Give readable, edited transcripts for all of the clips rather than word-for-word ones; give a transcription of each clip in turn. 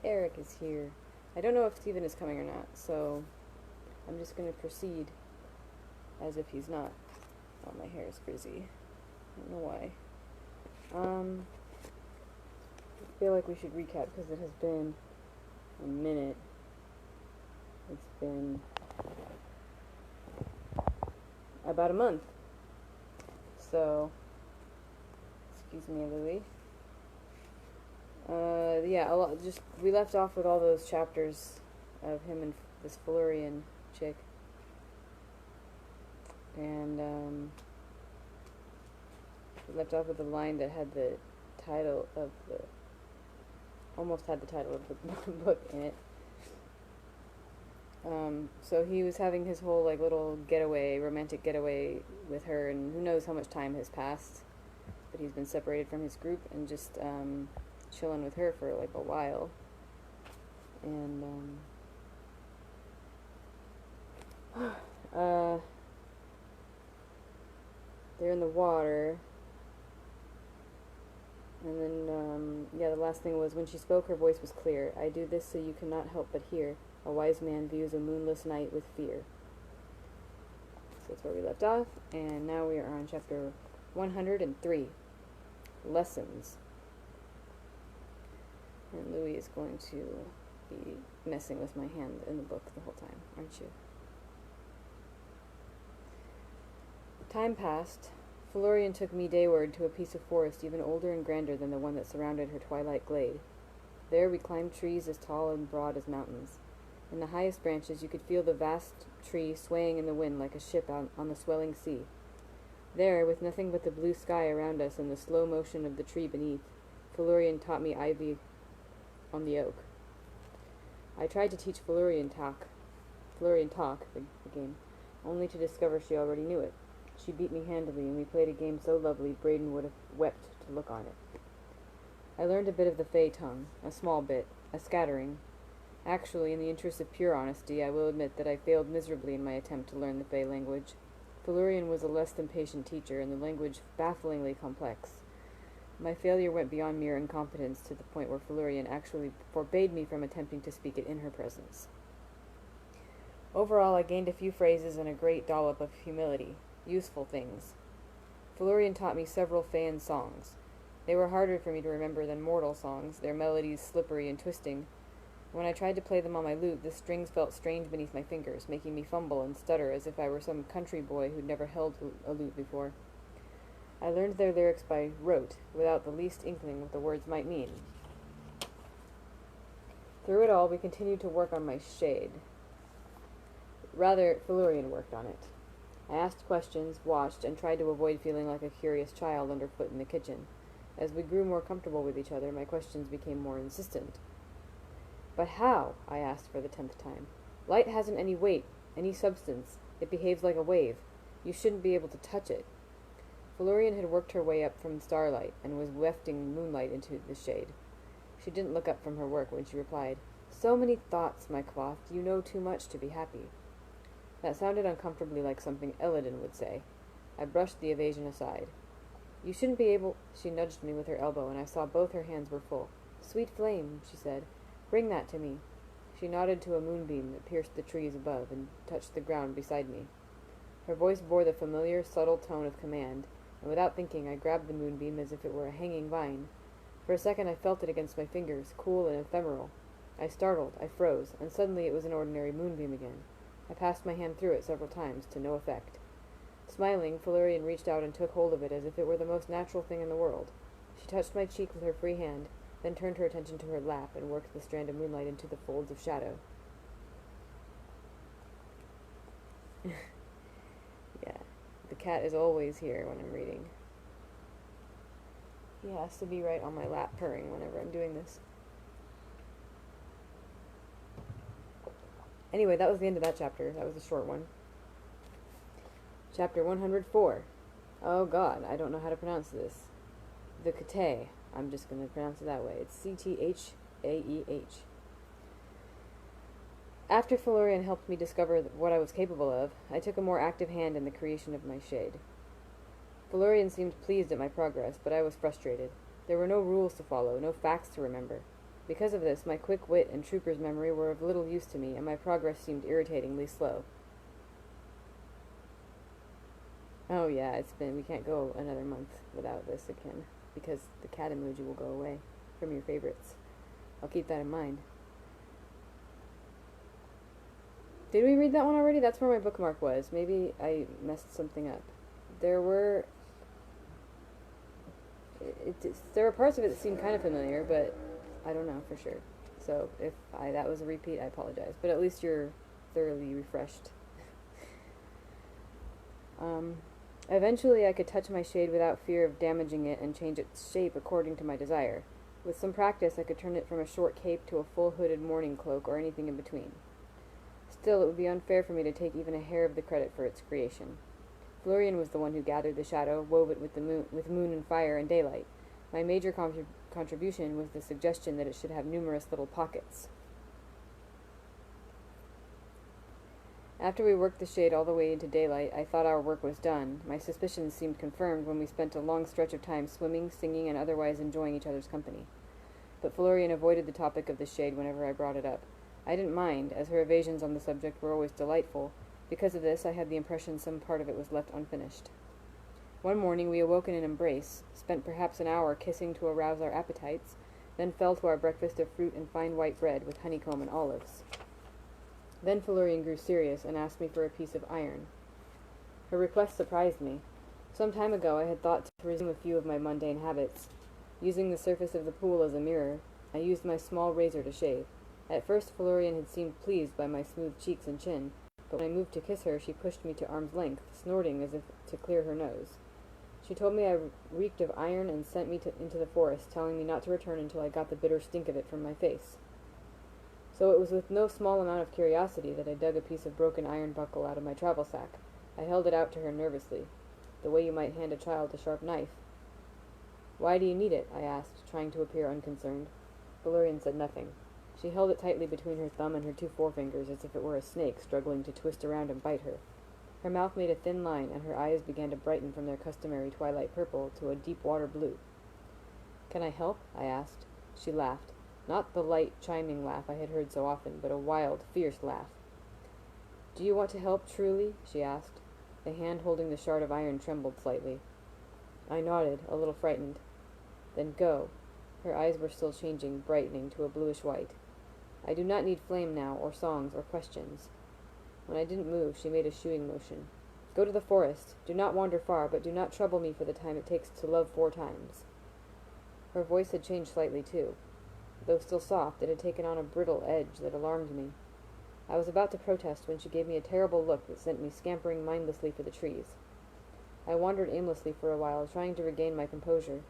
Eric is here. I don't know if Steven is coming or not, so I'm just going to proceed as if he's not. Oh, my hair is frizzy. I don't know why. I feel like we should recap because it has been a minute. It's been about a month. So, excuse me, Louie. Yeah, we left off with all those chapters of him and this Felurian chick. And, we left off with the line that had the title of the, almost had the title of the book in it. So he was having his whole, like, little romantic getaway with her, and who knows how much time has passed, but he's been separated from his group and just, chilling with her for, like, a while. And, they're in the water, and then, yeah, the last thing was, when she spoke, her voice was clear. I do this so you cannot help but hear. A wise man views a moonless night with fear. So that's where we left off, and now we are on chapter 103, Lessons. And Louis is going to be messing with my hand in the book the whole time, aren't you? Time passed. Felurian took me dayward to a piece of forest even older and grander than the one that surrounded her twilight glade. There we climbed trees as tall and broad as mountains. In the highest branches you could feel the vast tree swaying in the wind like a ship on the swelling sea. There, with nothing but the blue sky around us and the slow motion of the tree beneath, Felurian taught me ivy on the oak. I tried to teach Felurian talk, the game, only to discover she already knew it. She beat me handily, and we played a game so lovely Braden would have wept to look on it. I learned a bit of the Fey tongue, a small bit, a scattering. Actually, in the interest of pure honesty, I will admit that I failed miserably in my attempt to learn the Fey language. Felurian was a less than patient teacher, and the language bafflingly complex. My failure went beyond mere incompetence to the point where Felurian actually forbade me from attempting to speak it in her presence. Overall, I gained a few phrases and a great dollop of humility. Useful things. Felurian taught me several Feyan songs. They were harder for me to remember than mortal songs, their melodies slippery and twisting. When I tried to play them on my lute, the strings felt strange beneath my fingers, making me fumble and stutter as if I were some country boy who'd never held a lute before. I learned their lyrics by rote, without the least inkling what the words might mean. Through it all, we continued to work on my shade. Rather, Felurian worked on it. I asked questions, watched, and tried to avoid feeling like a curious child underfoot in the kitchen. As we grew more comfortable with each other, my questions became more insistent. But how? I asked for the 10th time. Light hasn't any weight, any substance. It behaves like a wave. You shouldn't be able to touch it. Felurian had worked her way up from starlight, and was wafting moonlight into the shade. She didn't look up from her work when she replied, So many thoughts, my cloth. You know too much to be happy. That sounded uncomfortably like something Elodin would say. I brushed the evasion aside. You shouldn't be able... She nudged me with her elbow, and I saw both her hands were full. Sweet flame, she said. Bring that to me. She nodded to a moonbeam that pierced the trees above and touched the ground beside me. Her voice bore the familiar, subtle tone of command, and without thinking I grabbed the moonbeam as if it were a hanging vine. For a second I felt it against my fingers, cool and ephemeral. I startled, I froze, and suddenly it was an ordinary moonbeam again. I passed my hand through it several times, to no effect. Smiling, Felurian reached out and took hold of it as if it were the most natural thing in the world. She touched my cheek with her free hand, then turned her attention to her lap and worked the strand of moonlight into the folds of shadow. Yeah, the cat is always here when I'm reading. He has to be right on my lap purring whenever I'm doing this. Anyway, that was the end of that chapter. That was a short one. Chapter 104. Oh god, I don't know how to pronounce this. The Cthaeh. I'm just going to pronounce it that way. It's Cthaeh. After Felurian helped me discover what I was capable of, I took a more active hand in the creation of my shade. Valorian seemed pleased at my progress, but I was frustrated. There were no rules to follow, no facts to remember. Because of this, my quick wit and trooper's memory were of little use to me, and my progress seemed irritatingly slow. Oh yeah, we can't go another month without this again, because the cat emoji will go away from your favorites. I'll keep that in mind. Did we read that one already? That's where my bookmark was. Maybe I messed something up. There were parts of it that seemed kind of familiar, but I don't know for sure. So if that was a repeat, I apologize. But at least you're thoroughly refreshed. Eventually I could touch my shade without fear of damaging it and change its shape according to my desire. With some practice I could turn it from a short cape to a full hooded morning cloak or anything in between. Still, it would be unfair for me to take even a hair of the credit for its creation. Florian was the one who gathered the shadow, wove it with moon and fire and daylight. My major contribution was the suggestion that it should have numerous little pockets. After we worked the shade all the way into daylight, I thought our work was done. My suspicions seemed confirmed when we spent a long stretch of time swimming, singing, and otherwise enjoying each other's company. But Florian avoided the topic of the shade whenever I brought it up. I didn't mind, as her evasions on the subject were always delightful. Because of this, I had the impression some part of it was left unfinished. One morning we awoke in an embrace, spent perhaps an hour kissing to arouse our appetites, then fell to our breakfast of fruit and fine white bread with honeycomb and olives. Then Florian grew serious and asked me for a piece of iron. Her request surprised me. Some time ago I had thought to resume a few of my mundane habits. Using the surface of the pool as a mirror, I used my small razor to shave. At first Florian had seemed pleased by my smooth cheeks and chin, but when I moved to kiss her she pushed me to arm's length, snorting as if to clear her nose. She told me I reeked of iron and sent me into the forest, telling me not to return until I got the bitter stink of it from my face. So it was with no small amount of curiosity that I dug a piece of broken iron buckle out of my travel sack. I held it out to her nervously, the way you might hand a child a sharp knife. "Why do you need it?" I asked, trying to appear unconcerned. Valerian said nothing. She held it tightly between her thumb and her two forefingers as if it were a snake struggling to twist around and bite her. Her mouth made a thin line, and her eyes began to brighten from their customary twilight purple to a deep water blue. "Can I help?" I asked. She laughed. Not the light, chiming laugh I had heard so often, but a wild, fierce laugh. "Do you want to help, truly?" she asked. The hand holding the shard of iron trembled slightly. I nodded, a little frightened. "Then go." Her eyes were still changing, brightening to a bluish white. "I do not need flame now, or songs, or questions." When I didn't move, she made a shooing motion. "Go to the forest. Do not wander far, but do not trouble me for the time it takes to love 4 times. Her voice had changed slightly, too. Though still soft, it had taken on a brittle edge that alarmed me. I was about to protest when she gave me a terrible look that sent me scampering mindlessly for the trees. I wandered aimlessly for a while, trying to regain my composure.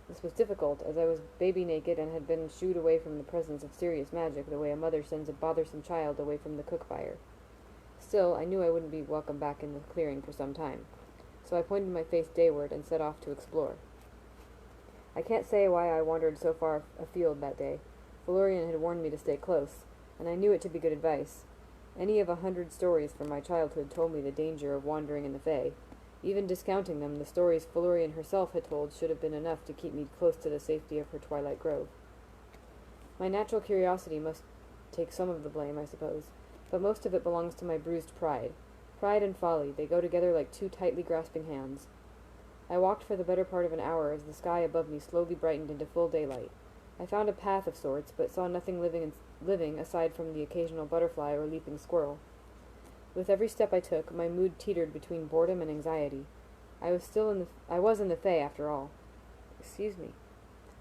This was difficult, as I was baby-naked and had been shooed away from the presence of serious magic the way a mother sends a bothersome child away from the cook fire. Still, I knew I wouldn't be welcome back in the clearing for some time, so I pointed my face dayward and set off to explore. I can't say why I wandered so far afield that day. Florian had warned me to stay close, and I knew it to be good advice. Any of 100 stories from my childhood told me the danger of wandering in the Fae. Even discounting them, the stories Florian herself had told should have been enough to keep me close to the safety of her twilight grove. My natural curiosity must take some of the blame, I suppose, but most of it belongs to my bruised pride. Pride and folly, they go together like 2 tightly grasping hands. I walked for the better part of an hour as the sky above me slowly brightened into full daylight. I found a path of sorts, but saw nothing living aside from the occasional butterfly or leaping squirrel. With every step I took, my mood teetered between boredom and anxiety. I was in the Fae, after all. Excuse me.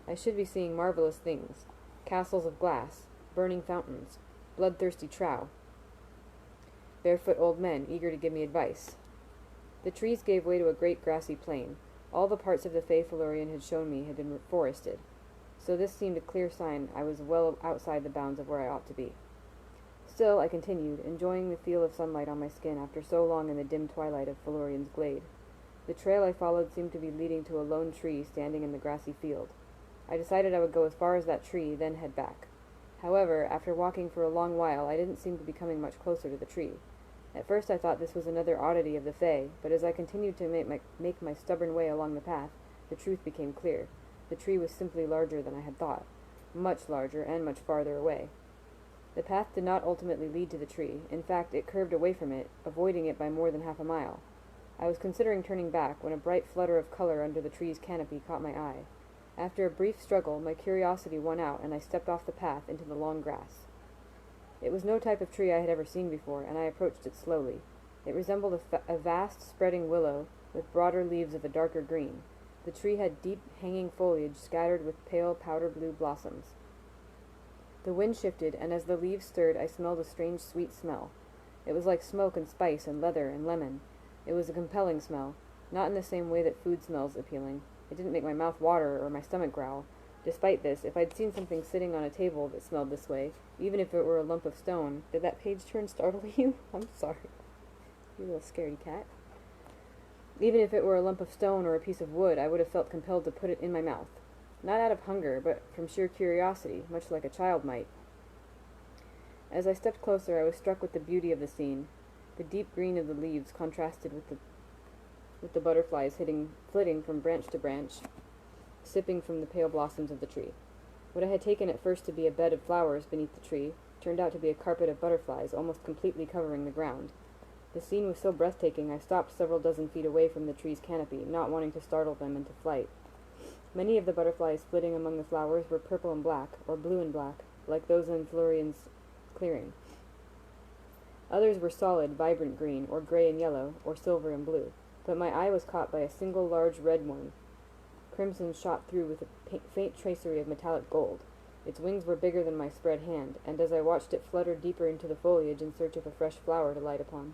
I should be seeing marvelous things. Castles of glass, burning fountains, bloodthirsty trow, barefoot old men eager to give me advice. The trees gave way to a great grassy plain. All the parts of the Fae Florian had shown me had been forested, so this seemed a clear sign I was well outside the bounds of where I ought to be. Still, I continued, enjoying the feel of sunlight on my skin after so long in the dim twilight of Florian's glade. The trail I followed seemed to be leading to a lone tree standing in the grassy field. I decided I would go as far as that tree, then head back. However, after walking for a long while, I didn't seem to be coming much closer to the tree. At first I thought this was another oddity of the Fae, but as I continued to make my stubborn way along the path, the truth became clear. The tree was simply larger than I had thought, much larger and much farther away. The path did not ultimately lead to the tree. In fact, it curved away from it, avoiding it by more than half a mile. I was considering turning back when a bright flutter of color under the tree's canopy caught my eye. After a brief struggle, my curiosity won out, and I stepped off the path into the long grass. It was no type of tree I had ever seen before, and I approached it slowly. It resembled a vast, spreading willow, with broader leaves of a darker green. The tree had deep, hanging foliage scattered with pale, powder-blue blossoms. The wind shifted, and as the leaves stirred, I smelled a strange, sweet smell. It was like smoke and spice and leather and lemon. It was a compelling smell, not in the same way that food smells appealing. It didn't make my mouth water or my stomach growl. Despite this, if I'd seen something sitting on a table that smelled this way, even if it were a lump of stone— Did that page turn startle you? I'm sorry. You little scaredy cat. Even if it were a lump of stone or a piece of wood, I would have felt compelled to put it in my mouth. Not out of hunger, but from sheer curiosity, much like a child might. As I stepped closer, I was struck with the beauty of the scene. The deep green of the leaves contrasted with the butterflies flitting from branch to branch, sipping from the pale blossoms of the tree. What I had taken at first to be a bed of flowers beneath the tree turned out to be a carpet of butterflies, almost completely covering the ground. The scene was so breathtaking I stopped several dozen feet away from the tree's canopy, not wanting to startle them into flight. Many of the butterflies flitting among the flowers were purple and black, or blue and black, like those in Florian's clearing. Others were solid, vibrant green, or gray and yellow, or silver and blue, but my eye was caught by a single large red one. Crimson shot through with a faint tracery of metallic gold. Its wings were bigger than my spread hand, and as I watched it flutter deeper into the foliage in search of a fresh flower to light upon.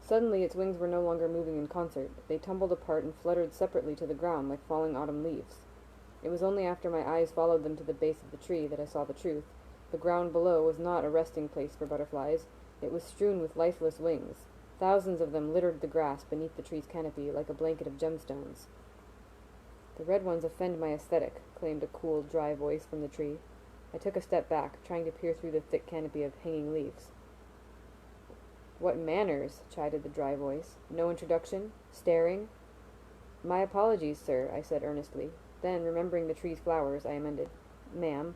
Suddenly its wings were no longer moving in concert. They tumbled apart and fluttered separately to the ground like falling autumn leaves. It was only after my eyes followed them to the base of the tree that I saw the truth. The ground below was not a resting place for butterflies. It was strewn with lifeless wings. Thousands of them littered the grass beneath the tree's canopy like a blanket of gemstones. "The red ones offend my aesthetic," claimed a cool, dry voice from the tree. I took a step back, trying to peer through the thick canopy of hanging leaves. "What manners?" chided the dry voice. "No introduction? Staring?" "My apologies, sir," I said earnestly. Then, remembering the tree's flowers, I amended. "Ma'am,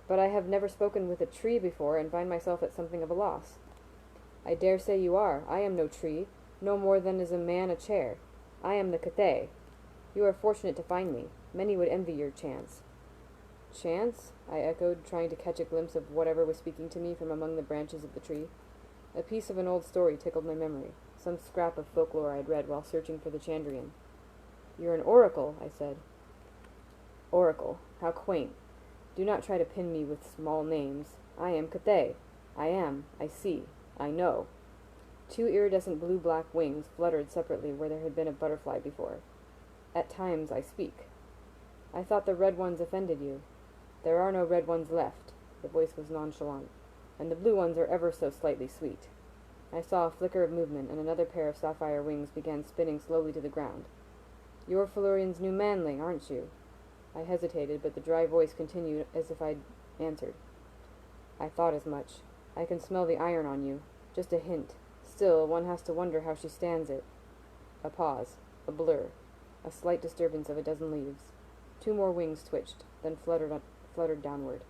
but I have never spoken with a tree before, and find myself at something of a loss." "I dare say you are. I am no tree, no more than is a man a chair. I am the Cathay. You are fortunate to find me. Many would envy your chance." "Chance?" I echoed, trying to catch a glimpse of whatever was speaking to me from among the branches of the tree. A piece of an old story tickled my memory, some scrap of folklore I had read while searching for the Chandrian. "You're an oracle," I said. "Oracle. How quaint. Do not try to pin me with small names. I am Cathay. I am. I see. I know." Two iridescent blue-black wings fluttered separately where there had been a butterfly before. "At times I speak." "I thought the red ones offended you." "There are no red ones left." The voice was nonchalant. "And the blue ones are ever so slightly sweet." I saw a flicker of movement, and another pair of sapphire wings began spinning slowly to the ground. "You're Florian's new manling, aren't you?" I hesitated, but the dry voice continued as if I'd answered. "I thought as much. I can smell the iron on you. Just a hint. Still, one has to wonder how she stands it." A pause. A blur. A slight disturbance of a dozen leaves. Two more wings twitched, then fluttered downward.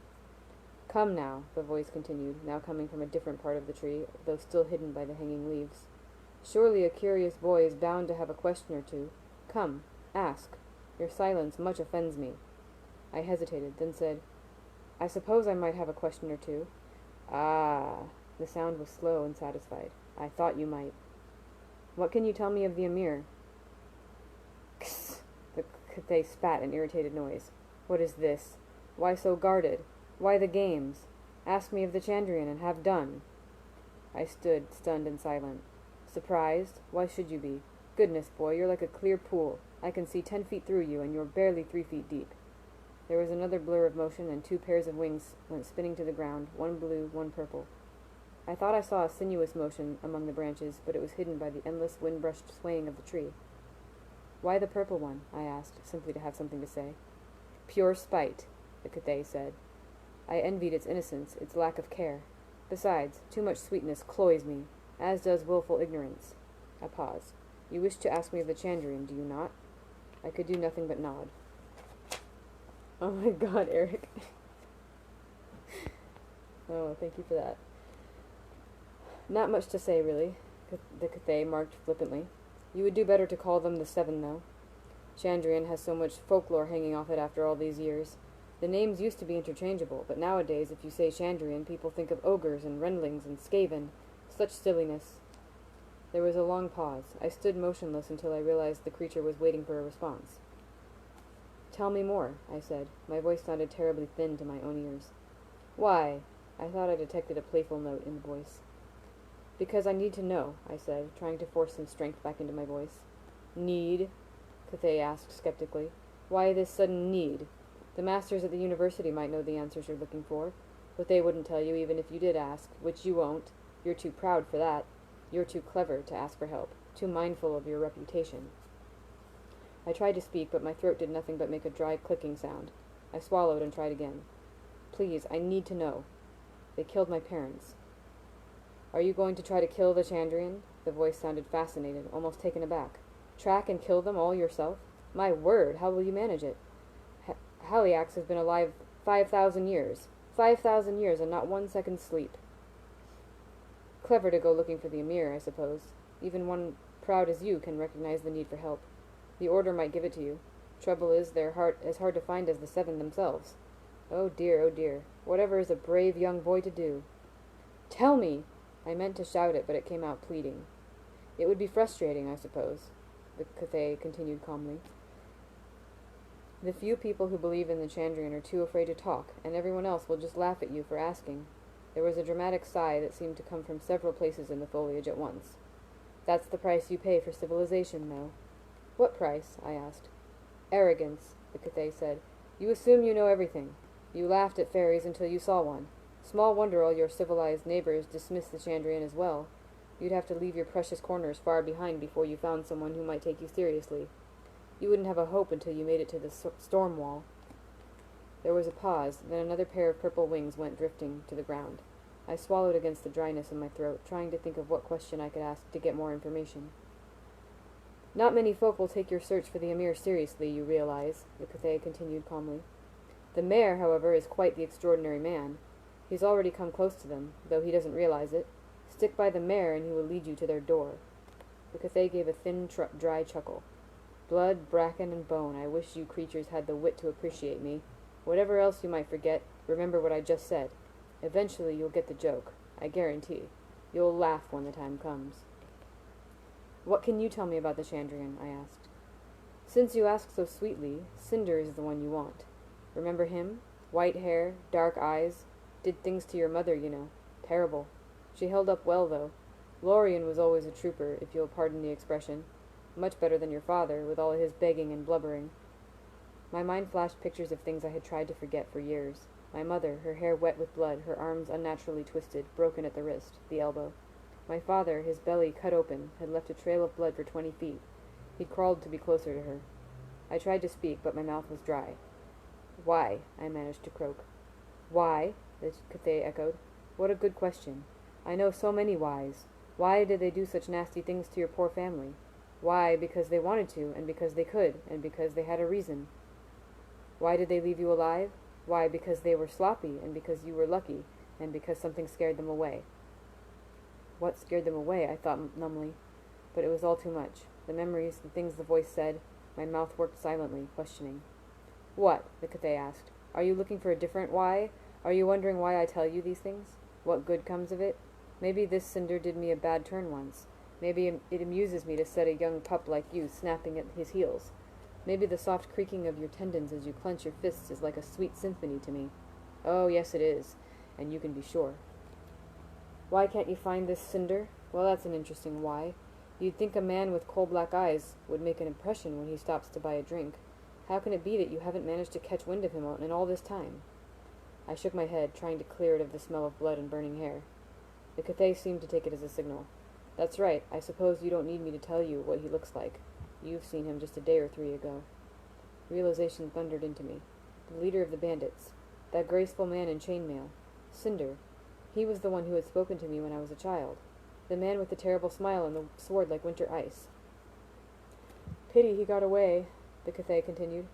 "Come now," the voice continued, now coming from a different part of the tree, though still hidden by the hanging leaves. "Surely a curious boy is bound to have a question or two. Come, ask. Your silence much offends me." I hesitated, then said, "I suppose I might have a question or two." "Ah." The sound was slow and satisfied. "I thought you might." "What can you tell me of the Emir?" "Kss!" The Cathay spat an irritated noise. "What is this? Why so guarded? Why the games? Ask me of the Chandrian and have done." I stood, stunned and silent. "Surprised? Why should you be? Goodness, boy, you're like a clear pool. I can see 10 feet through you, and you're barely 3 feet deep." There was another blur of motion, and two pairs of wings went spinning to the ground, one blue, one purple. I thought I saw a sinuous motion among the branches, but it was hidden by the endless wind-brushed swaying of the tree. "Why the purple one?" I asked, simply to have something to say. "Pure spite," the Cathay said. I envied its innocence, its lack of care. Besides, too much sweetness cloys me, as does wilful ignorance. I pause. You wish to ask me of the Chandrian, do you not? I could do nothing but nod. Oh my god, Eric. Oh, thank you for that. Not much to say, really, the Cathay marked flippantly. You would do better to call them the Seven, though. Chandrian has so much folklore hanging off it after all these years. The names used to be interchangeable, but nowadays if you say Chandrian, people think of ogres and Rendlings and Skaven. Such silliness. There was a long pause. I stood motionless until I realized the creature was waiting for a response. Tell me more, I said. My voice sounded terribly thin to my own ears. Why? I thought I detected a playful note in the voice. Because I need to know, I said, trying to force some strength back into my voice. Need? Cathay asked skeptically. Why this sudden need? The masters at the university might know the answers you're looking for, but they wouldn't tell you even if you did ask, which you won't. You're too proud for that. You're too clever to ask for help, too mindful of your reputation. I tried to speak, but my throat did nothing but make a dry clicking sound. I swallowed and tried again. Please, I need to know. They killed my parents. Are you going to try to kill the Chandrian? The voice sounded fascinated, almost taken aback. Track and kill them all yourself? My word, how will you manage it? Haliax has been alive 5,000 years. 5,000 years and not 1 second's sleep. Clever to go looking for the Emir, I suppose. Even one proud as you can recognize the need for help. The Order might give it to you. Trouble is, they're as hard to find as the Seven themselves. Oh dear, whatever is a brave young boy to do? Tell me! I meant to shout it, but it came out pleading. It would be frustrating, I suppose, the Cathay continued calmly. The few people who believe in the Chandrian are too afraid to talk, and everyone else will just laugh at you for asking. There was a dramatic sigh that seemed to come from several places in the foliage at once. That's the price you pay for civilization, though. What price? I asked. Arrogance, the Cathay said. You assume you know everything. You laughed at fairies until you saw one. Small wonder all your civilized neighbors dismiss the Chandrian as well. You'd have to leave your precious corners far behind before you found someone who might take you seriously. You wouldn't have a hope until you made it to the storm wall. There was a pause, then another pair of purple wings went drifting to the ground. I swallowed against the dryness in my throat, trying to think of what question I could ask to get more information. Not many folk will take your search for the Emir seriously, you realize, the Cathay continued calmly. The mayor, however, is quite the extraordinary man. He's already come close to them, though he doesn't realize it. Stick by the mayor and he will lead you to their door. The Cathay gave a thin, dry chuckle. Blood, bracken, and bone, I wish you creatures had the wit to appreciate me. Whatever else you might forget, remember what I just said. Eventually you'll get the joke, I guarantee. You'll laugh when the time comes. What can you tell me about the Chandrian? I asked. Since you ask so sweetly, Cinder is the one you want. Remember him? White hair, dark eyes. Did things to your mother, you know. Terrible. She held up well, though. Lorien was always a trooper, if you'll pardon the expression. Much better than your father, with all his begging and blubbering. My mind flashed pictures of things I had tried to forget for years. My mother, her hair wet with blood, her arms unnaturally twisted, broken at the wrist, the elbow. My father, his belly cut open, had left a trail of blood for 20 feet. He'd crawled to be closer to her. I tried to speak, but my mouth was dry. Why? I managed to croak. Why? The Cathay echoed. What a good question. I know so many whys. Why did they do such nasty things to your poor family? Why? Because they wanted to, and because they could, and because they had a reason. Why did they leave you alive? Why? Because they were sloppy, and because you were lucky, and because something scared them away. What scared them away? I thought numbly. But it was all too much. The memories, the things the voice said. My mouth worked silently, questioning. What? The Cathay asked. Are you looking for a different why? Are you wondering why I tell you these things? What good comes of it? Maybe this Cinder did me a bad turn once. Maybe it amuses me to set a young pup like you snapping at his heels. Maybe the soft creaking of your tendons as you clench your fists is like a sweet symphony to me. Oh, yes it is, and you can be sure. Why can't you find this Cinder? Well, that's an interesting why. You'd think a man with coal-black eyes would make an impression when he stops to buy a drink. How can it be that you haven't managed to catch wind of him in all this time? I shook my head, trying to clear it of the smell of blood and burning hair. The Cathay seemed to take it as a signal. That's right, I suppose you don't need me to tell you what he looks like. You've seen him just a day or 3 ago. Realization thundered into me. The leader of the bandits. That graceful man in chainmail. Cinder. He was the one who had spoken to me when I was a child. The man with the terrible smile and the sword like winter ice. Pity he got away, the Cathay continued.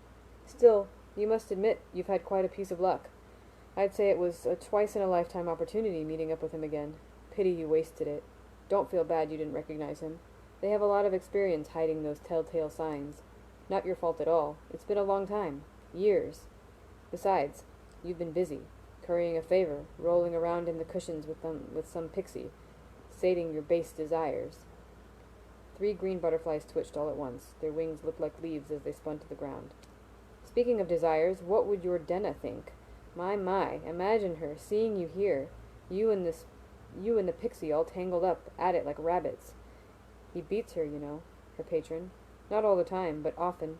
Still, you must admit you've had quite a piece of luck. I'd say it was a twice-in-a-lifetime opportunity meeting up with him again. Pity you wasted it. Don't feel bad you didn't recognize him. They have a lot of experience hiding those telltale signs. Not your fault at all. It's been a long time. Years. Besides, you've been busy, currying a favor, rolling around in the cushions with some pixie, sating your base desires. 3 green butterflies twitched all at once. Their wings looked like leaves as they spun to the ground. Speaking of desires, what would your Denna think? My, imagine her, seeing you here, you and the pixie all tangled up at it like rabbits. He beats her, you know, her patron. Not all the time, but often.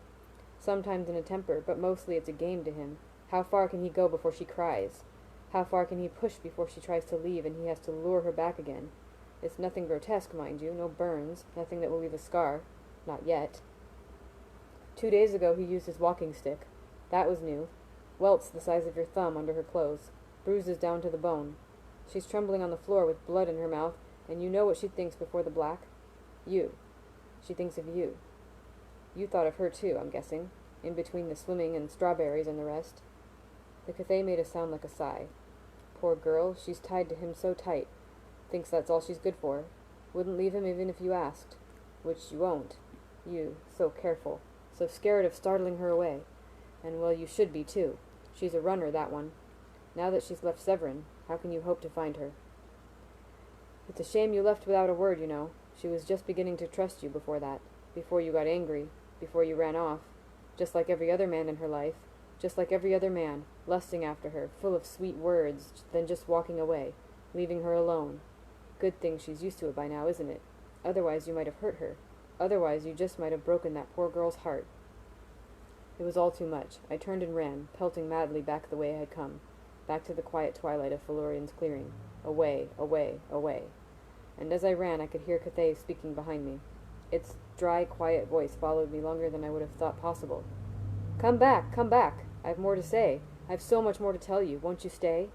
Sometimes in a temper, but mostly it's a game to him. How far can he go before she cries? How far can he push before she tries to leave and he has to lure her back again? It's nothing grotesque, mind you, no burns, nothing that will leave a scar. Not yet. 2 days ago he used his walking stick. That was new. Welts the size of your thumb under her clothes. Bruises down to the bone. She's trembling on the floor with blood in her mouth, and you know what she thinks before the black? You. She thinks of you. You thought of her too, I'm guessing, in between the swimming and strawberries and the rest. The Cathay made a sound like a sigh. Poor girl, she's tied to him so tight. Thinks that's all she's good for. Wouldn't leave him even if you asked. Which you won't. You, so careful, so scared of startling her away. And well, you should be too. She's a runner, that one. Now that she's left Severin, how can you hope to find her? It's a shame you left without a word, you know. She was just beginning to trust you before that. Before you got angry. Before you ran off. Just like every other man in her life. Just like every other man, lusting after her, full of sweet words, then just walking away, leaving her alone. Good thing she's used to it by now, isn't it? Otherwise you might have hurt her. Otherwise you just might have broken that poor girl's heart. It was all too much. I turned and ran, pelting madly back the way I had come, back to the quiet twilight of Felurian's clearing. Away, away, away. And as I ran, I could hear Cathay speaking behind me. Its dry, quiet voice followed me longer than I would have thought possible. Come back, come back. I have more to say. I have so much more to tell you. Won't you stay?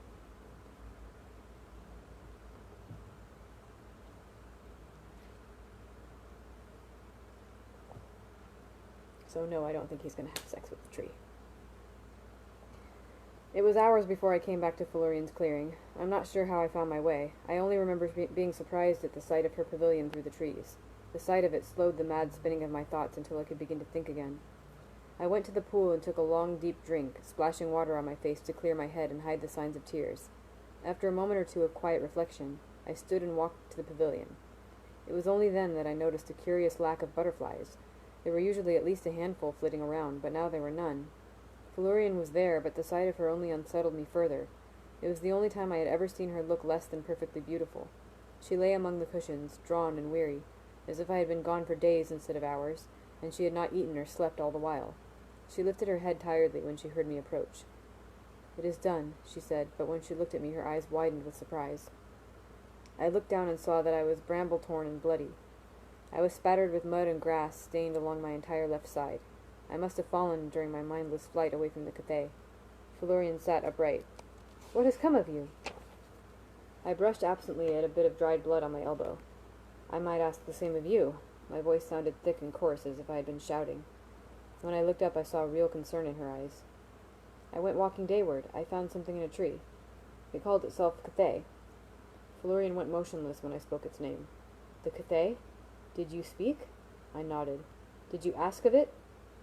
So no, I don't think he's going to have sex with the tree. It was hours before I came back to Felurian's clearing. I'm not sure how I found my way. I only remember being surprised at the sight of her pavilion through the trees. The sight of it slowed the mad spinning of my thoughts until I could begin to think again. I went to the pool and took a long, deep drink, splashing water on my face to clear my head and hide the signs of tears. After a moment or two of quiet reflection, I stood and walked to the pavilion. It was only then that I noticed a curious lack of butterflies. There were usually at least a handful flitting around, but now there were none. Felurian was there, but the sight of her only unsettled me further. It was the only time I had ever seen her look less than perfectly beautiful. She lay among the cushions, drawn and weary, as if I had been gone for days instead of hours, and she had not eaten or slept all the while. She lifted her head tiredly when she heard me approach. It is done, she said, but when she looked at me her eyes widened with surprise. I looked down and saw that I was bramble-torn and bloody. I was spattered with mud and grass stained along my entire left side. I must have fallen during my mindless flight away from the Cathay. Felurian sat upright. What has come of you? I brushed absently at a bit of dried blood on my elbow. I might ask the same of you. My voice sounded thick and coarse as if I had been shouting. When I looked up, I saw real concern in her eyes. I went walking dayward. I found something in a tree. It called itself Cathay. Felurian went motionless when I spoke its name. The Cathay? Did you speak? I nodded. Did you ask of it?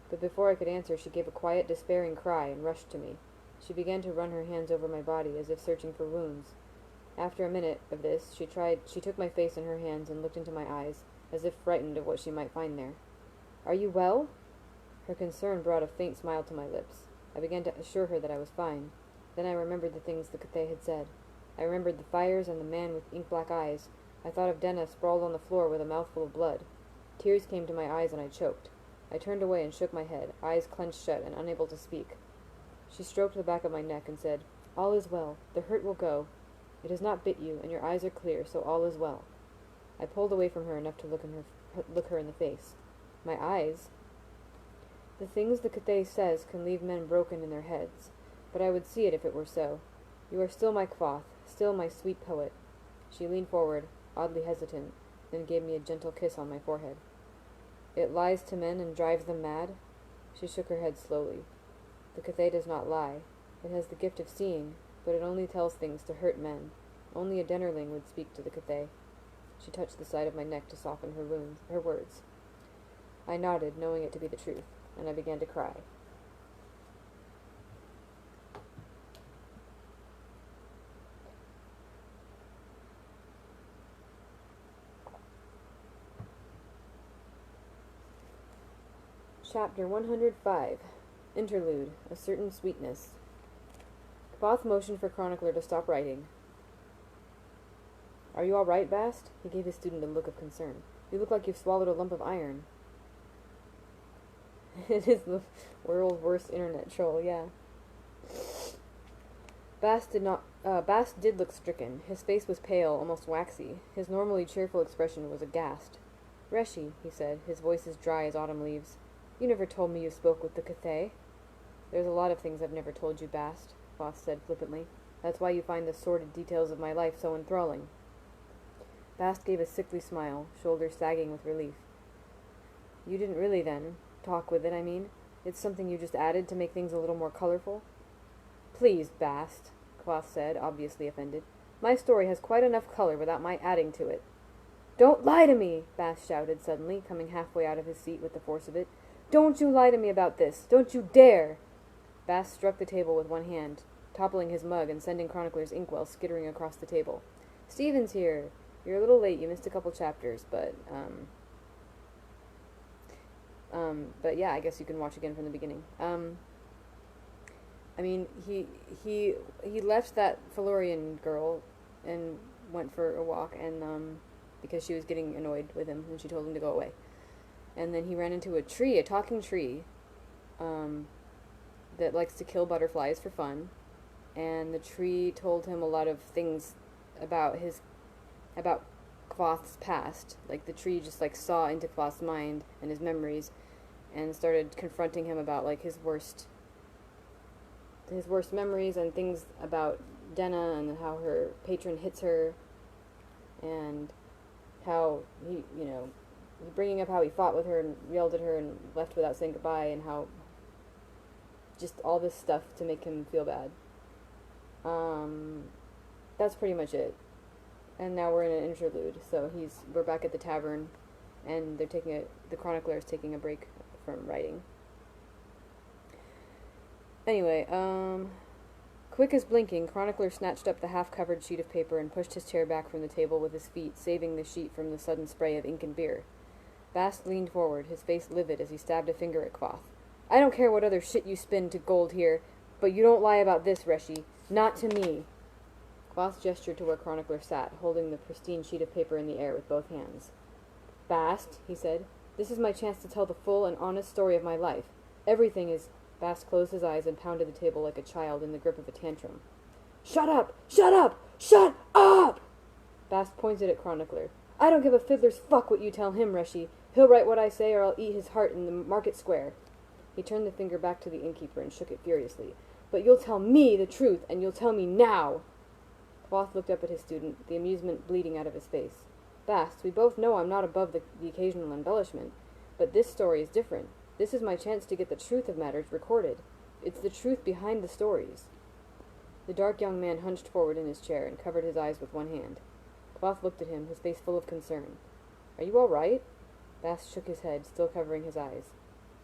But before I could answer, she gave a quiet, despairing cry and rushed to me. She began to run her hands over my body as if searching for wounds. After a minute of this, she took my face in her hands and looked into my eyes, as if frightened of what she might find there. Are you well? Her concern brought a faint smile to my lips. I began to assure her that I was fine. Then I remembered the things the Cathay had said. I remembered the fires and the man with ink-black eyes. I thought of Denna sprawled on the floor with a mouthful of blood. Tears came to my eyes and I choked. I turned away and shook my head, eyes clenched shut and unable to speak. She stroked the back of my neck and said, All is well. The hurt will go. It has not bit you, and your eyes are clear, so all is well. I pulled away from her enough to look her in the face. My eyes? The things the Cathay says can leave men broken in their heads, but I would see it if it were so. You are still my Kvoth, Still my sweet poet. She leaned forward, oddly hesitant, then gave me a gentle kiss on my forehead. It lies to men and drives them mad? She shook her head slowly. The Cathay does not lie. It has the gift of seeing, but it only tells things to hurt men. Only a Dennerling would speak to the Cathay. She touched the side of my neck to soften her words. I nodded, knowing it to be the truth, and I began to cry. Chapter 105. Interlude. A Certain Sweetness. Kvoth motioned for Chronicler to stop writing. Are you all right, Bast? He gave his student a look of concern. You look like you've swallowed a lump of iron. It is the world's worst internet troll, yeah. Bast did look stricken. His face was pale, almost waxy. His normally cheerful expression was aghast. Reshi, he said, his voice as dry as autumn leaves. You never told me you spoke with the Cathay. There's a lot of things I've never told you, Bast, Kvoth said flippantly. That's why you find the sordid details of my life so enthralling. Bast gave a sickly smile, shoulders sagging with relief. You didn't really, then, talk with it, I mean? It's something you just added to make things a little more colorful? Please, Bast, Kvoth said, obviously offended. My story has quite enough color without my adding to it. Don't lie to me, Bast shouted suddenly, coming halfway out of his seat with the force of it. Don't you lie to me about this! Don't you dare! Bast struck the table with one hand, toppling his mug and sending Chronicler's inkwell skittering across the table. Stephen's here. You're a little late. You missed a couple chapters, but yeah, I guess you can watch again from the beginning. I mean, he left that Felurian girl and went for a walk, and because she was getting annoyed with him, and she told him to go away. And then he ran into a tree, a talking tree, that likes to kill butterflies for fun. And the tree told him a lot of things about Kvoth's past. Like, the tree just, saw into Kvoth's mind and his memories, and started confronting him about, his worst memories and things about Denna and how her patron hits her, and how bringing up how he fought with her and yelled at her and left without saying goodbye, and how just all this stuff to make him feel bad. That's pretty much it. And now we're in an interlude, so we're back at the tavern, and the Chronicler is taking a break from writing. Anyway, quick as blinking, Chronicler snatched up the half-covered sheet of paper and pushed his chair back from the table with his feet, saving the sheet from the sudden spray of ink and beer. Bast leaned forward, his face livid as he stabbed a finger at Kvoth. I don't care what other shit you spin to gold here, but you don't lie about this, Reshi. Not to me. Kvoth gestured to where Chronicler sat, holding the pristine sheet of paper in the air with both hands. Bast, he said, this is my chance to tell the full and honest story of my life. Everything is... Bast closed his eyes and pounded the table like a child in the grip of a tantrum. Shut up! Shut up! Shut up! Bast pointed at Chronicler. I don't give a fiddler's fuck what you tell him, Reshi. He'll write what I say or I'll eat his heart in the market square. He turned the finger back to the innkeeper and shook it furiously. But you'll tell me the truth, and you'll tell me now! Kvoth looked up at his student, the amusement bleeding out of his face. Bast, we both know I'm not above the occasional embellishment, but this story is different. This is my chance to get the truth of matters recorded. It's the truth behind the stories. The dark young man hunched forward in his chair and covered his eyes with one hand. Kvoth looked at him, his face full of concern. Are you all right? Bast shook his head, still covering his eyes.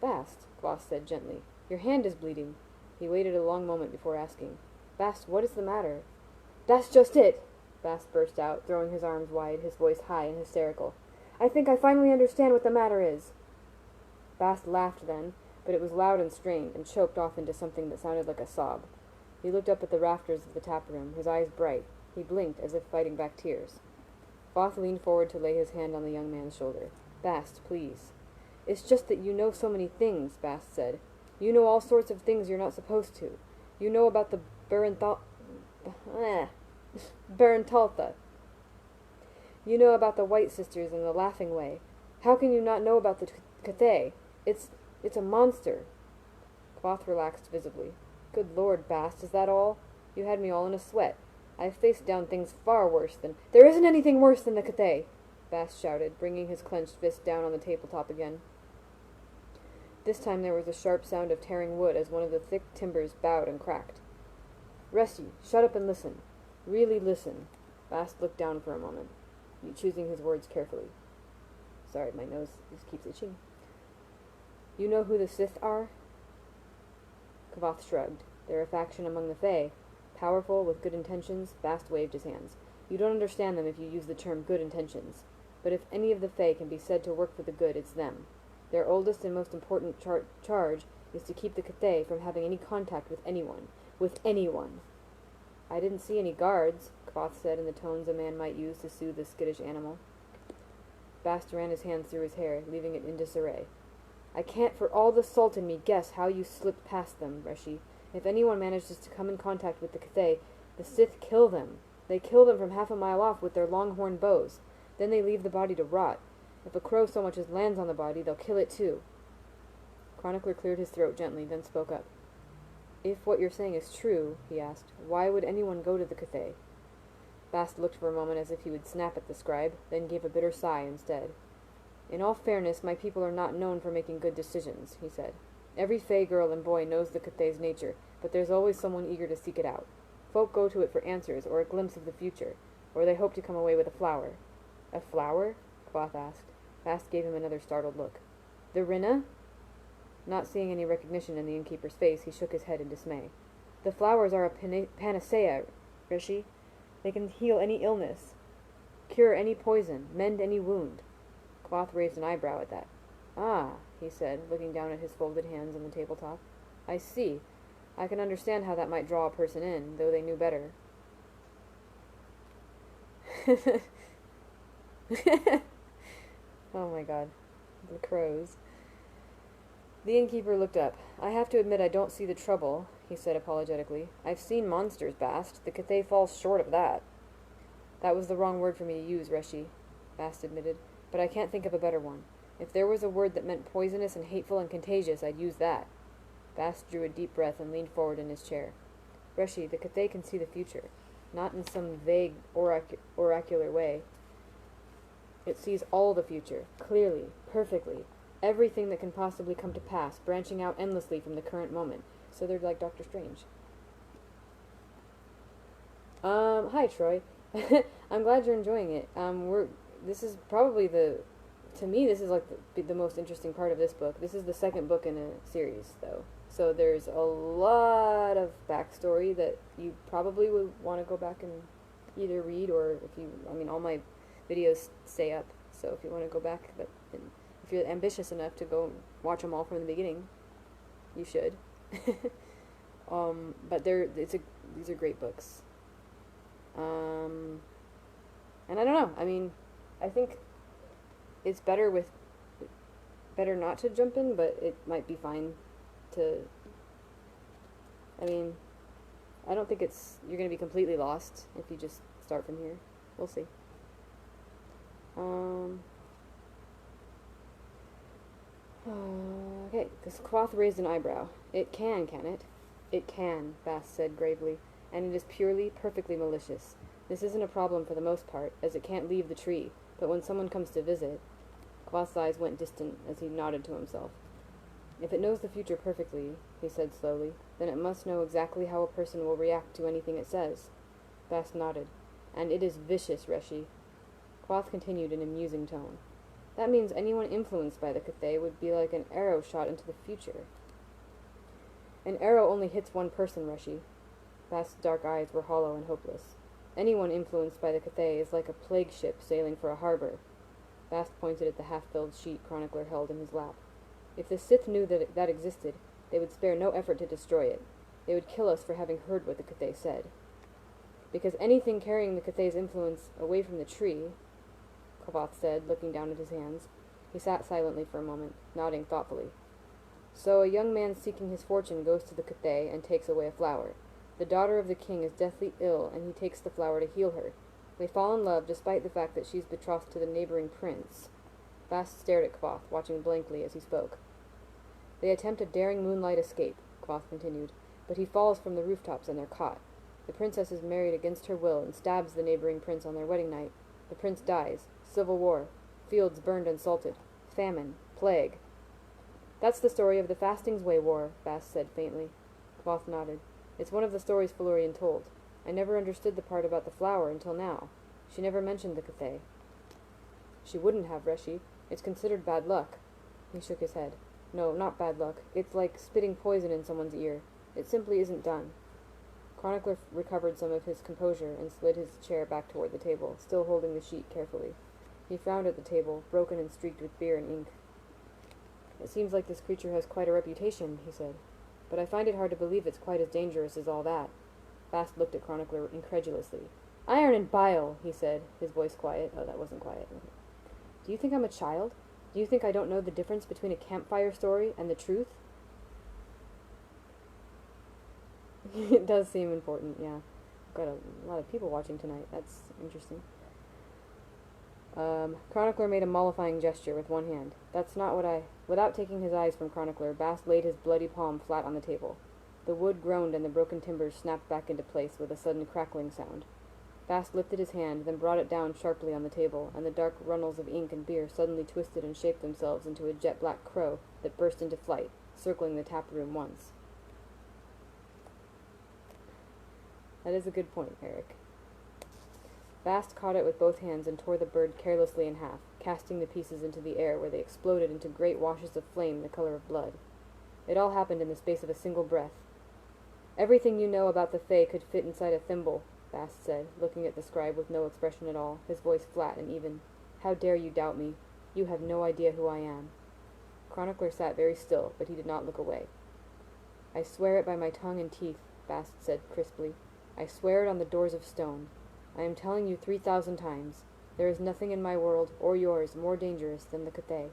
Bast, Kvoth said gently, your hand is bleeding. He waited a long moment before asking, Bast, what is the matter? That's just it, Bast burst out, throwing his arms wide, his voice high and hysterical. I think I finally understand what the matter is. Bast laughed then, but it was loud and strained, and choked off into something that sounded like a sob. He looked up at the rafters of the tap room, his eyes bright. He blinked, as if fighting back tears. Kvoth leaned forward to lay his hand on the young man's shoulder. Bast, please. It's just that you know so many things, Bast said. You know all sorts of things you're not supposed to. You know about the Barentaltha. You know about the White Sisters and the Laughing Way. How can you not know about the Cathay? It's a monster. Kvoth relaxed visibly. Good Lord, Bast, is that all? You had me all in a sweat. I've faced down things far worse than— There isn't anything worse than the Cathay! Bast shouted, bringing his clenched fist down on the tabletop again. This time there was a sharp sound of tearing wood as one of the thick timbers bowed and cracked. Resti, shut up and listen. Really listen. Bast looked down for a moment, choosing his words carefully. Sorry, my nose just keeps itching. You know who the Sith are? Kavath shrugged. They're a faction among the Fae. Powerful, with good intentions. Bast waved his hands. You don't understand them if you use the term good intentions. But if any of the Fae can be said to work for the good, it's them. Their oldest and most important charge is to keep the Cathay from having any contact with anyone. With anyone. I didn't see any guards, Kavath said in the tones a man might use to soothe a skittish animal. Bast ran his hands through his hair, leaving it in disarray. I can't for all the salt in me guess how you slipped past them, Reshi. If anyone manages to come in contact with the Cathay, the Sith kill them. They kill them from half a mile off with their longhorn bows. Then they leave the body to rot. If a crow so much as lands on the body, they'll kill it too. Chronicler cleared his throat gently, then spoke up. If what you're saying is true, he asked, why would anyone go to the Cathay? Bast looked for a moment as if he would snap at the scribe, then gave a bitter sigh instead. In all fairness, my people are not known for making good decisions, he said. Every Fae girl and boy knows the Cathay's nature, but there's always someone eager to seek it out. Folk go to it for answers or a glimpse of the future, or they hope to come away with a flower. A flower? Kavath asked. Bast gave him another startled look. The Rinna? Not seeing any recognition in the innkeeper's face, he shook his head in dismay. The flowers are a panacea, Rishi. They can heal any illness, cure any poison, mend any wound. Kavath raised an eyebrow at that. Ah, he said, looking down at his folded hands on the tabletop. I see. I can understand how that might draw a person in, though they knew better. Oh my god. The crows. The innkeeper looked up. I have to admit I don't see the trouble, he said apologetically. I've seen monsters, Bast. The Cathay falls short of that. That was the wrong word for me to use, Reshi, Bast admitted, but I can't think of a better one. If there was a word that meant poisonous and hateful and contagious, I'd use that. Bast drew a deep breath and leaned forward in his chair. Reshi, the Cathay can see the future, not in some vague, oracular way. It sees all the future, clearly, perfectly, everything that can possibly come to pass, branching out endlessly from the current moment. So they're like Doctor Strange. Hi, Troy. I'm glad you're enjoying it. This is probably to me, this is like the most interesting part of this book. This is the second book in a series, though. So there's a lot of backstory that you probably would want to go back and either read or all my videos stay up. So if you want to go back, if you're ambitious enough to go watch them all from the beginning, you should. But these are great books. And I don't know. I mean, I think it's better not to jump in, but it might be fine to. I mean, I don't think you're going to be completely lost if you just start from here. We'll see. Okay, this Kavath raised an eyebrow. It can it? It can, Bast said gravely, and it is purely, perfectly malicious. This isn't a problem for the most part, as it can't leave the tree, but when someone comes to visit... Kavath's eyes went distant as he nodded to himself. If it knows the future perfectly, he said slowly, then it must know exactly how a person will react to anything it says. Bast nodded. And it is vicious, Reshi. Kavath continued in a musing tone. That means anyone influenced by the Cathay would be like an arrow shot into the future. An arrow only hits one person, Reshi. Bast's dark eyes were hollow and hopeless. Anyone influenced by the Cathay is like a plague ship sailing for a harbor. Bast pointed at the half-filled sheet Chronicler held in his lap. If the Sith knew that existed, they would spare no effort to destroy it. They would kill us for having heard what the Cathay said. Because anything carrying the Cathay's influence away from the tree, Kavath said, looking down at his hands. He sat silently for a moment, nodding thoughtfully. So a young man seeking his fortune goes to the Cathay and takes away a flower. The daughter of the king is deathly ill, and he takes the flower to heal her. They fall in love despite the fact that she's betrothed to the neighboring prince. Bast stared at Kavath, watching blankly as he spoke. They attempt a daring moonlight escape, Kavath continued, but he falls from the rooftops and they're caught. The princess is married against her will and stabs the neighboring prince on their wedding night. The prince dies. Civil war. Fields burned and salted. Famine. Plague. That's the story of the Fasting's Way War, Bast said faintly. Kvothe nodded. It's one of the stories Felurian told. I never understood the part about the flower until now. She never mentioned the Cathay. She wouldn't have, Reshi. It's considered bad luck. He shook his head. No, not bad luck. It's like spitting poison in someone's ear. It simply isn't done. Chronicler recovered some of his composure and slid his chair back toward the table, still holding the sheet carefully. He frowned at the table, broken and streaked with beer and ink. It seems like this creature has quite a reputation, he said. But I find it hard to believe it's quite as dangerous as all that. Bast looked at Chronicler incredulously. Iron and bile, he said, his voice quiet. Oh, that wasn't quiet. Do you think I'm a child? Do you think I don't know the difference between a campfire story and the truth? It does seem important, yeah. Got a lot of people watching tonight. That's interesting. Chronicler made a mollifying gesture with one hand. That's not what I... Without taking his eyes from Chronicler, Bast laid his bloody palm flat on the table. The wood groaned and the broken timbers snapped back into place with a sudden crackling sound. Bast lifted his hand, then brought it down sharply on the table, and the dark runnels of ink and beer suddenly twisted and shaped themselves into a jet-black crow that burst into flight, circling the tap-room once. That is a good point, Eric. Bast caught it with both hands and tore the bird carelessly in half, casting the pieces into the air where they exploded into great washes of flame the color of blood. It all happened in the space of a single breath. Everything you know about the Fae could fit inside a thimble, Bast said, looking at the scribe with no expression at all, his voice flat and even. How dare you doubt me? You have no idea who I am. Chronicler sat very still, but he did not look away. I swear it by my tongue and teeth, Bast said crisply. I swear it on the doors of stone. I am telling you 3,000 times. There is nothing in my world, or yours, more dangerous than the Cathay.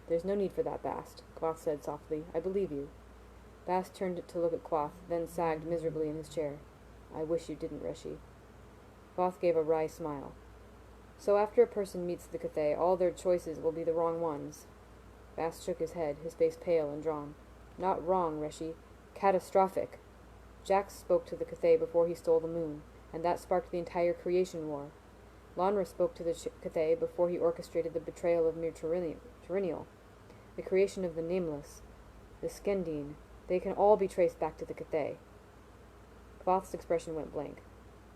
There's no need for that, Bast, Kvothe said softly. I believe you. Bast turned to look at Kvothe, then sagged miserably in his chair. I wish you didn't, Reshi. Kvothe gave a wry smile. So after a person meets the Cathay, all their choices will be the wrong ones. Bast shook his head, his face pale and drawn. Not wrong, Reshi. Catastrophic. Jax spoke to the Cathay before he stole the moon, and that sparked the entire creation war. Lonra spoke to the Cathay before he orchestrated the betrayal of Mir Torinial, the creation of the Nameless, the Skendine. They can all be traced back to the Cathay. Kvothe's expression went blank.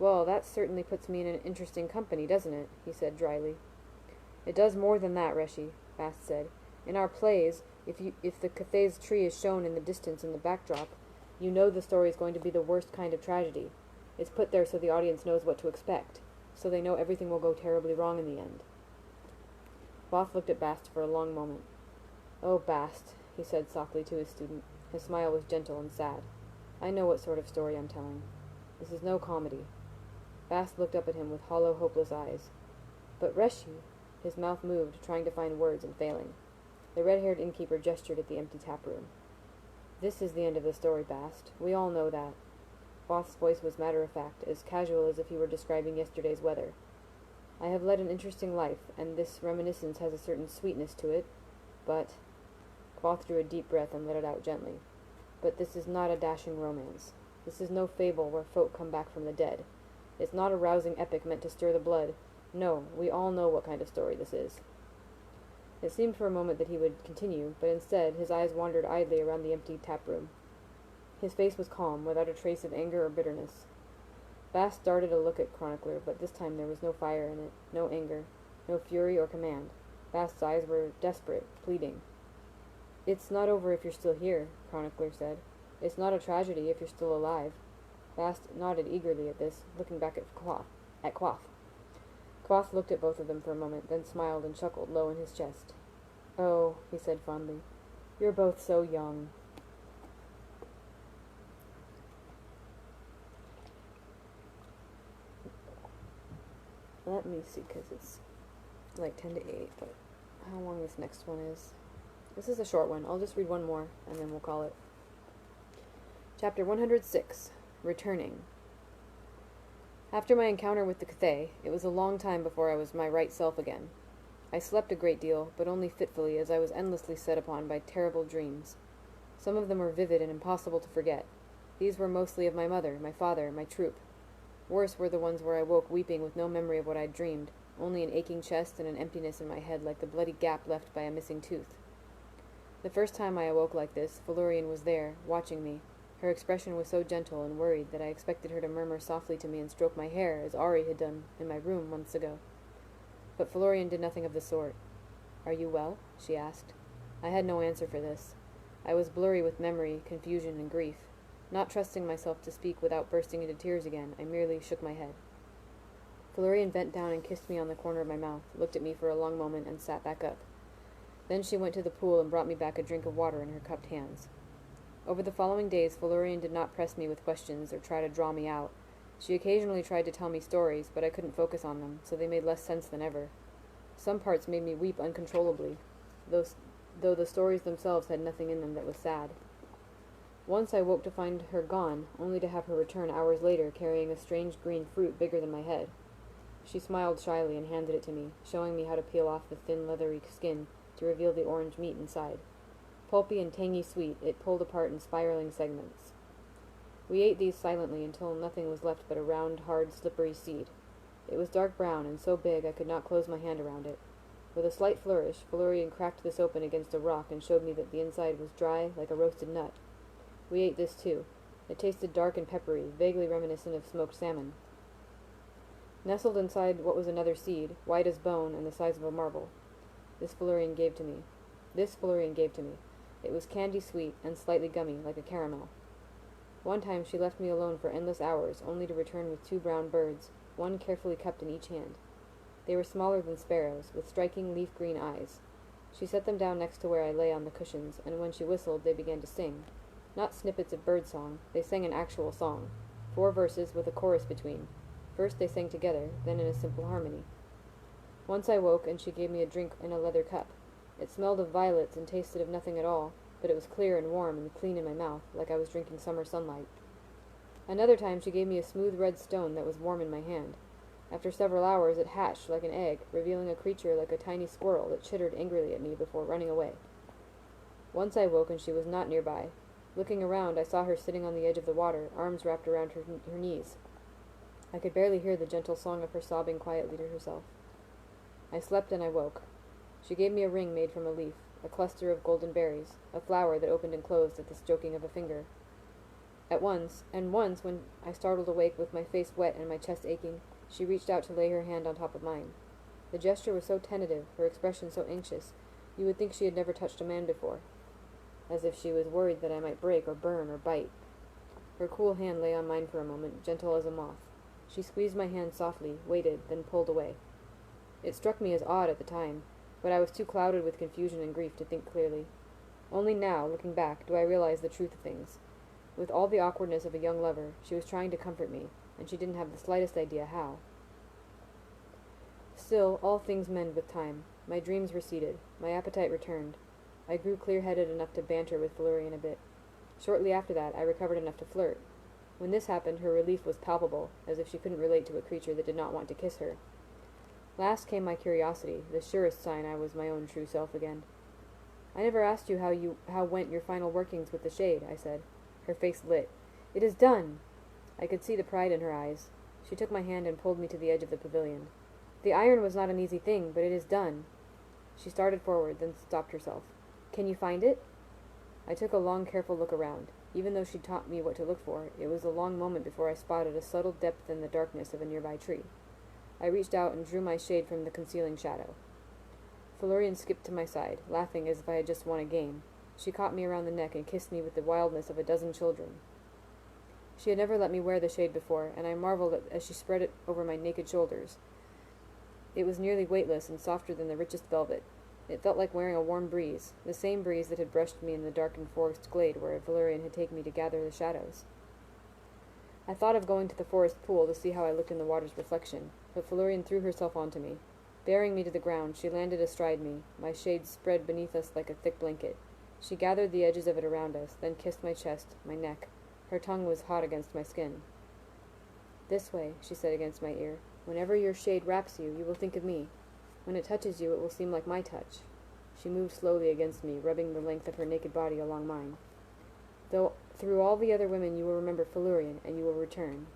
Well, that certainly puts me in an interesting company, doesn't it? He said dryly. It does more than that, Reshi, Bast said. In our plays, if the Cathay's tree is shown in the distance in the backdrop, you know the story is going to be the worst kind of tragedy. It's put there so the audience knows what to expect, so they know everything will go terribly wrong in the end. Kvothe looked at Bast for a long moment. Oh, Bast, he said softly to his student. His smile was gentle and sad. I know what sort of story I'm telling. This is no comedy. Bast looked up at him with hollow, hopeless eyes. But Reshi, his mouth moved, trying to find words and failing. The red-haired innkeeper gestured at the empty tap-room. This is the end of the story, Bast. We all know that. Kvothe's voice was matter-of-fact, as casual as if he were describing yesterday's weather. I have led an interesting life, and this reminiscence has a certain sweetness to it, but... Kvothe drew a deep breath and let it out gently. But this is not a dashing romance. This is no fable where folk come back from the dead. It's not a rousing epic meant to stir the blood. No, we all know what kind of story this is. It seemed for a moment that he would continue, but instead his eyes wandered idly around the empty tap-room. His face was calm, without a trace of anger or bitterness. Bast darted a look at Chronicler, but this time there was no fire in it, no anger, no fury or command. Bast's eyes were desperate, pleading. It's not over if you're still here, Chronicler said. It's not a tragedy if you're still alive. Bast nodded eagerly at this, looking back at Kvothe. Kvothe looked at both of them for a moment, then smiled and chuckled low in his chest. Oh, he said fondly, you're both so young. Let me see, because it's like 10 to 8, but how long this next one is. This is a short one. I'll just read one more, and then we'll call it. Chapter 106, Returning. After my encounter with the Cathay, it was a long time before I was my right self again. I slept a great deal, but only fitfully, as I was endlessly set upon by terrible dreams. Some of them were vivid and impossible to forget. These were mostly of my mother, my father, my troop. Worse were the ones where I woke weeping with no memory of what I'd dreamed, only an aching chest and an emptiness in my head like the bloody gap left by a missing tooth. The first time I awoke like this, Felurian was there, watching me. Her expression was so gentle and worried that I expected her to murmur softly to me and stroke my hair, as Ari had done in my room months ago. But Felurian did nothing of the sort. "Are you well?" she asked. I had no answer for this. I was blurry with memory, confusion, and grief. Not trusting myself to speak without bursting into tears again, I merely shook my head. Felurian bent down and kissed me on the corner of my mouth, looked at me for a long moment, and sat back up. Then she went to the pool and brought me back a drink of water in her cupped hands. Over the following days, Felurian did not press me with questions or try to draw me out. She occasionally tried to tell me stories, but I couldn't focus on them, so they made less sense than ever. Some parts made me weep uncontrollably, though the stories themselves had nothing in them that was sad. Once I woke to find her gone, only to have her return hours later carrying a strange green fruit bigger than my head. She smiled shyly and handed it to me, showing me how to peel off the thin, leathery skin to reveal the orange meat inside. Pulpy and tangy sweet, it pulled apart in spiraling segments. We ate these silently until nothing was left but a round, hard, slippery seed. It was dark brown and so big I could not close my hand around it. With a slight flourish, Felurian cracked this open against a rock and showed me that the inside was dry, like a roasted nut. We ate this too. It tasted dark and peppery, vaguely reminiscent of smoked salmon. Nestled inside what was another seed, white as bone and the size of a marble. This Felurian gave to me. It was candy sweet and slightly gummy, like a caramel. One time she left me alone for endless hours, only to return with 2 brown birds, one carefully cupped in each hand. They were smaller than sparrows, with striking leaf-green eyes. She set them down next to where I lay on the cushions, and when she whistled, they began to sing. Not snippets of bird song, they sang an actual song. 4 verses with a chorus between. First they sang together, then in a simple harmony. Once I woke, and she gave me a drink in a leather cup. It smelled of violets and tasted of nothing at all, but it was clear and warm and clean in my mouth, like I was drinking summer sunlight. Another time she gave me a smooth red stone that was warm in my hand. After several hours it hatched like an egg, revealing a creature like a tiny squirrel that chittered angrily at me before running away. Once I woke and she was not nearby. Looking around, I saw her sitting on the edge of the water, arms wrapped around her knees. I could barely hear the gentle song of her sobbing quietly to herself. I slept and I woke. She gave me a ring made from a leaf, a cluster of golden berries, a flower that opened and closed at the stroking of a finger. Once, when I startled awake with my face wet and my chest aching, she reached out to lay her hand on top of mine. The gesture was so tentative, her expression so anxious, you would think she had never touched a man before, as if she was worried that I might break or burn or bite. Her cool hand lay on mine for a moment, gentle as a moth. She squeezed my hand softly, waited, then pulled away. It struck me as odd at the time, but I was too clouded with confusion and grief to think clearly. Only now, looking back, do I realize the truth of things. With all the awkwardness of a young lover, she was trying to comfort me, and she didn't have the slightest idea how. Still, all things mend with time. My dreams receded. My appetite returned. I grew clear-headed enough to banter with Felurian a bit. Shortly after that, I recovered enough to flirt. When this happened, her relief was palpable, as if she couldn't relate to a creature that did not want to kiss her. Last came my curiosity, the surest sign I was my own true self again. "I never asked you how went your final workings with the shade," I said. Her face lit. "It is done!" I could see the pride in her eyes. She took my hand and pulled me to the edge of the pavilion. "The iron was not an easy thing, but it is done." She started forward, then stopped herself. "Can you find it?" I took a long, careful look around. Even though she'd taught me what to look for, it was a long moment before I spotted a subtle depth in the darkness of a nearby tree. I reached out and drew my shade from the concealing shadow. Felurian skipped to my side, laughing as if I had just won a game. She caught me around the neck and kissed me with the wildness of a dozen children. She had never let me wear the shade before, and I marveled as she spread it over my naked shoulders. It was nearly weightless and softer than the richest velvet. It felt like wearing a warm breeze, the same breeze that had brushed me in the darkened forest glade where Felurian had taken me to gather the shadows. I thought of going to the forest pool to see how I looked in the water's reflection, but Felurian threw herself onto me. Bearing me to the ground, she landed astride me, my shade spread beneath us like a thick blanket. She gathered the edges of it around us, then kissed my chest, my neck. Her tongue was hot against my skin. "This way," she said against my ear. "Whenever your shade wraps you, you will think of me. When it touches you, it will seem like my touch." She moved slowly against me, rubbing the length of her naked body along mine. Though through all the other women you will remember Felurian, and you will return.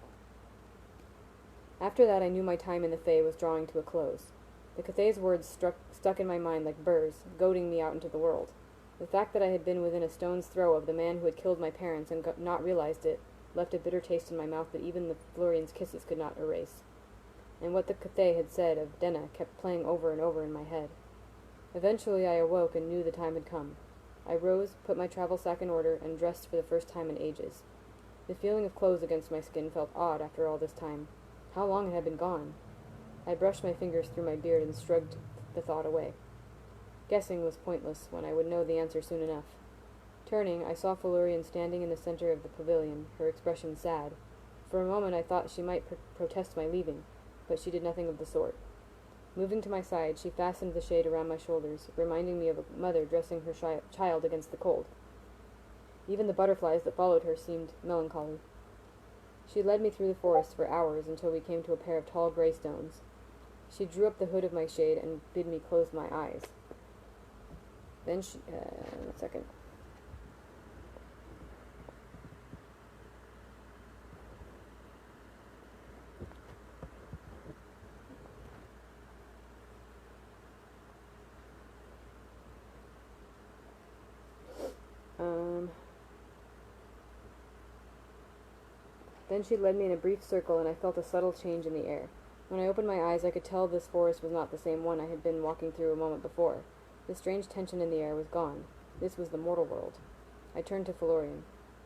After that I knew my time in the Fae was drawing to a close. The Cathay's words stuck in my mind like burrs, goading me out into the world. The fact that I had been within a stone's throw of the man who had killed my parents and not realized it left a bitter taste in my mouth that even the Felurian's kisses could not erase. And what the Cathay had said of Denna kept playing over and over in my head. Eventually I awoke and knew the time had come. I rose, put my travel sack in order, and dressed for the first time in ages. The feeling of clothes against my skin felt odd after all this time. How long it had been gone? I brushed my fingers through my beard and shrugged the thought away. Guessing was pointless when I would know the answer soon enough. Turning, I saw Felurian standing in the center of the pavilion, her expression sad. For a moment I thought she might protest my leaving, but she did nothing of the sort. Moving to my side, she fastened the shade around my shoulders, reminding me of a mother dressing her child against the cold. Even the butterflies that followed her seemed melancholy. She led me through the forest for hours until we came to a pair of tall gray stones. She drew up the hood of my shade and bid me close my eyes. Then she... one second. Then she led me in a brief circle, and I felt a subtle change in the air. When I opened my eyes, I could tell this forest was not the same one I had been walking through a moment before. The strange tension in the air was gone. This was the mortal world. I turned to Felurian.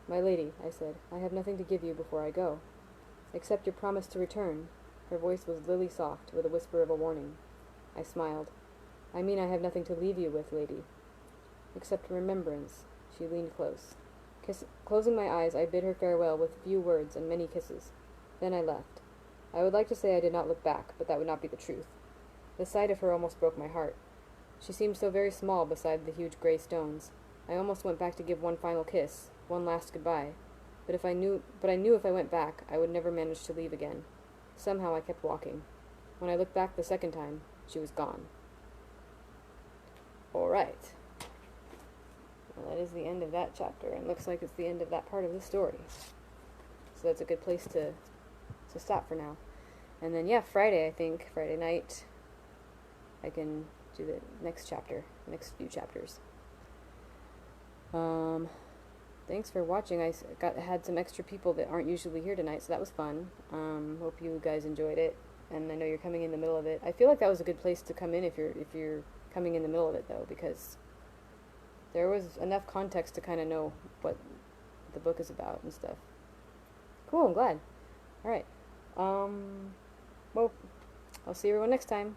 "My lady," I said, "I have nothing to give you before I go." "Except your promise to return." Her voice was lily-soft, with a whisper of a warning. I smiled. "I mean I have nothing to leave you with, lady." "Except remembrance." She leaned close. Closing my eyes, I bid her farewell with few words and many kisses. Then I left. I would like to say I did not look back, but that would not be the truth. The sight of her almost broke my heart. She seemed so very small beside the huge gray stones. I almost went back to give one final kiss, one last goodbye. But I knew if I went back, I would never manage to leave again. Somehow I kept walking. When I looked back the second time, she was gone. All right. Well, that is the end of that chapter, and looks like it's the end of that part of the story. So that's a good place to stop for now. And then, yeah, Friday, I think, Friday night, I can do the next chapter, next few chapters. Thanks for watching. I had some extra people that aren't usually here tonight, so that was fun. Hope you guys enjoyed it, and I know you're coming in the middle of it. I feel like that was a good place to come in if you're coming in the middle of it, though, because there was enough context to kind of know what the book is about and stuff. Cool, I'm glad. Alright. Well, I'll see everyone next time.